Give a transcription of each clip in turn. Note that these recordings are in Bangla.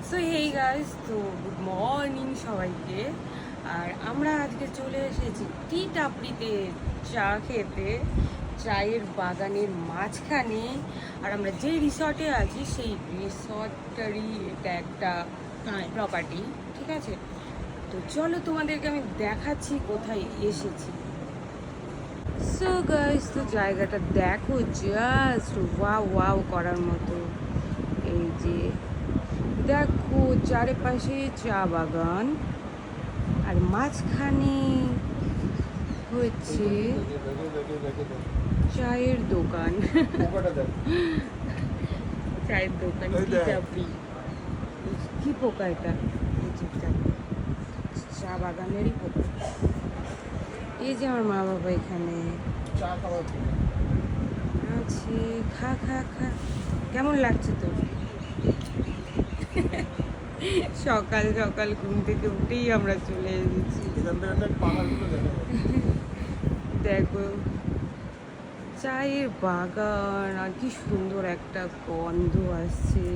সো হেই গাইস, তো গুড মর্নিং সবাইকে। আর আমরা আজকে চলে এসেছি টি টাপড়িতে চা খেতে, চায়ের বাগানের মাঝখানে। আর আমরা যে রিসর্টে আছি সেই রিসর্টেরই এটা একটা প্রপার্টি, ঠিক আছে? তো চলো তোমাদেরকে আমি দেখাচ্ছি কোথায় এসেছি। সো গাইস, তো জায়গাটা দেখো, জাস্ট ওয়াও ওয়াও করার মতো। এই যে দেখো চারিপাশে চা বাগান আর মাঝখানে হচ্ছে চায়ের দোকান। চায়ের দোকান, কি পোকা এটা? চা বাগানেরই পোকা। এই যে আমার মা বাবা এখানে আছে, খা খা খা। কেমন লাগছে তোর? সকাল সকাল ঘুম থেকে উঠেই আমরা চলে এসেছি। দেখো চায়ের বাগান, আর কি সুন্দর একটা গন্ধ আসছে।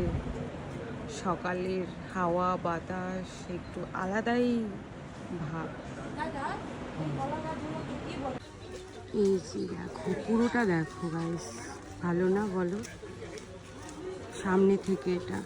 সকালের হাওয়া বাতাস একটু আলাদাই ভাব। এই যে দেখো, পুরোটা দেখো গাইস, ভালো না বলো? সামনে থেকে এটা